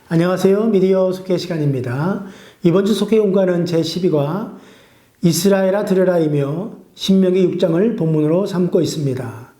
안녕하세요. 미디어 속회 시간입니다. 이번 주 속회 공과는 제12과 이스라엘아 들으라이며 신명기 6장을 본문으로 삼고 있습니다.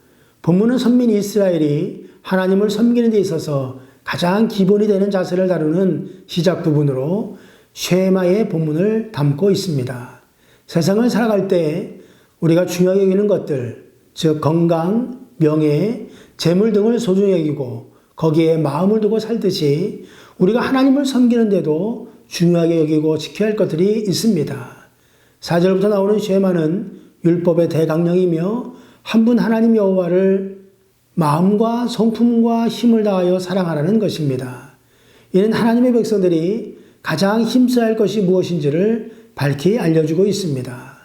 본문은 선민 이스라엘이 하나님을 섬기는 데 있어서 가장 기본이 되는 자세를 다루는 시작 부분으로 쉐마의 본문을 담고 있습니다. 세상을 살아갈 때 우리가 중요하게 여기는 것들, 즉 건강, 명예, 재물 등을 소중히 여기고 거기에 마음을 두고 살듯이 우리가 하나님을 섬기는데도 중요하게 여기고 지켜야 할 것들이 있습니다. 4절부터 나오는 쉐마는 율법의 대강령이며 한 분 하나님 여호와를 마음과 성품과 힘을 다하여 사랑하라는 것입니다. 이는 하나님의 백성들이 가장 힘써야 할 것이 무엇인지를 밝히 알려주고 있습니다.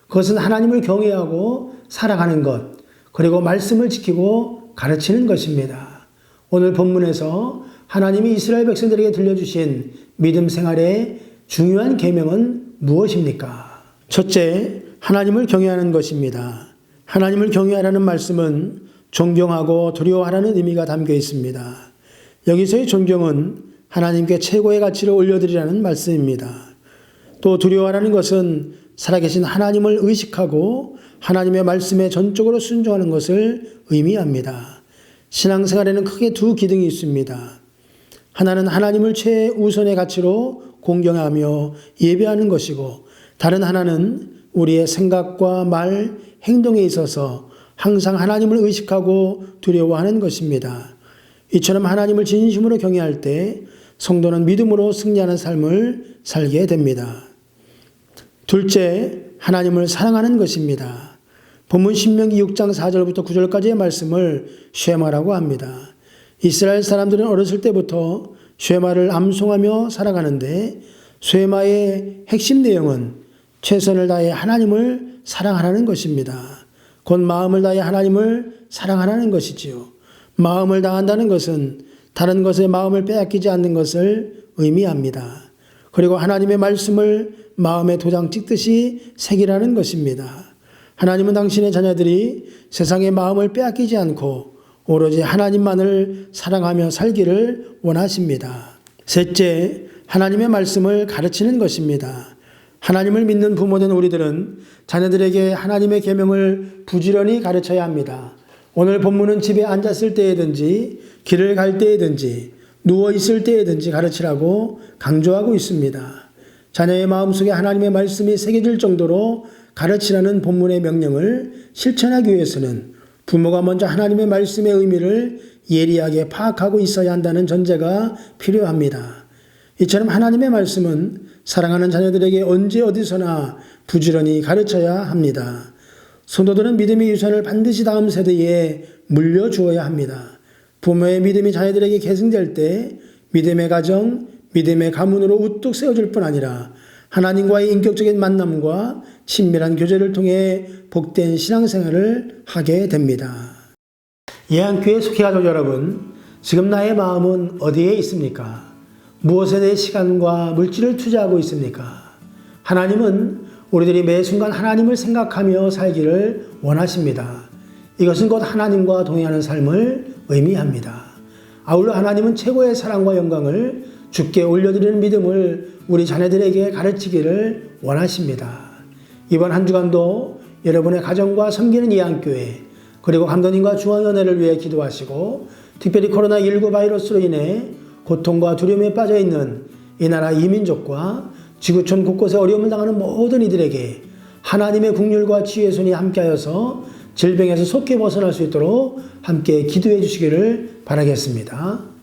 그것은 하나님을 경외하고 사랑하는 것, 그리고 말씀을 지키고 가르치는 것입니다. 오늘 본문에서 하나님이 이스라엘 백성들에게 들려주신 믿음 생활의 중요한 계명은 무엇입니까? 첫째, 하나님을 경외하는 것입니다. 하나님을 경외하라는 말씀은 존경하고 두려워하라는 의미가 담겨 있습니다. 여기서의 존경은 하나님께 최고의 가치를 올려드리라는 말씀입니다. 또 두려워하라는 것은 살아계신 하나님을 의식하고 하나님의 말씀에 전적으로 순종하는 것을 의미합니다. 신앙생활에는 크게 두 기둥이 있습니다. 하나는 하나님을 최우선의 가치로 공경하며 예배하는 것이고, 다른 하나는 우리의 생각과 말, 행동에 있어서 항상 하나님을 의식하고 두려워하는 것입니다. 이처럼 하나님을 진심으로 경외할 때 성도는 믿음으로 승리하는 삶을 살게 됩니다. 둘째, 하나님을 사랑하는 것입니다. 본문 신명기 6장 4절부터 9절까지의 말씀을 쉐마라고 합니다. 이스라엘 사람들은 어렸을 때부터 쉐마를 암송하며 살아가는데, 쉐마의 핵심 내용은 최선을 다해 하나님을 사랑하라는 것입니다. 곧 마음을 다해 하나님을 사랑하라는 것이지요. 마음을 다한다는 것은 다른 것에 마음을 빼앗기지 않는 것을 의미합니다. 그리고 하나님의 말씀을 마음에 도장 찍듯이 새기라는 것입니다. 하나님은 당신의 자녀들이 세상의 마음을 빼앗기지 않고 오로지 하나님만을 사랑하며 살기를 원하십니다. 셋째, 하나님의 말씀을 가르치는 것입니다. 하나님을 믿는 부모된 우리들은 자녀들에게 하나님의 계명을 부지런히 가르쳐야 합니다. 오늘 본문은 집에 앉았을 때에든지 길을 갈 때에든지 누워 있을 때에든지 가르치라고 강조하고 있습니다. 자녀의 마음속에 하나님의 말씀이 새겨질 정도로 가르치라는 본문의 명령을 실천하기 위해서는 부모가 먼저 하나님의 말씀의 의미를 예리하게 파악하고 있어야 한다는 전제가 필요합니다. 이처럼 하나님의 말씀은 사랑하는 자녀들에게 언제 어디서나 부지런히 가르쳐야 합니다. 성도들은 믿음의 유산을 반드시 다음 세대에 물려주어야 합니다. 부모의 믿음이 자녀들에게 계승될 때 믿음의 가정, 믿음의 가문으로 우뚝 세워질 뿐 아니라 하나님과의 인격적인 만남과 친밀한 교제를 통해 복된 신앙생활을 하게 됩니다. 예안교회 속회가족 여러분, 지금 나의 마음은 어디에 있습니까? 무엇에 내 시간과 물질을 투자하고 있습니까? 하나님은 우리들이 매 순간 하나님을 생각하며 살기를 원하십니다. 이것은 곧 하나님과 동행하는 삶을 의미합니다. 아울러 하나님은 최고의 사랑과 영광을 주께 올려드리는 믿음을 우리 자녀들에게 가르치기를 원하십니다. 이번 한 주간도 여러분의 가정과 섬기는 예안교회, 그리고 감독님과 중앙연회를 위해 기도하시고, 특별히 코로나19 바이러스로 인해 고통과 두려움에 빠져있는 이 나라 이민족과 지구촌 곳곳에 어려움을 당하는 모든 이들에게 하나님의 긍휼과 지혜의 손이 함께하여서 질병에서 속히 벗어날 수 있도록 함께 기도해 주시기를 바라겠습니다.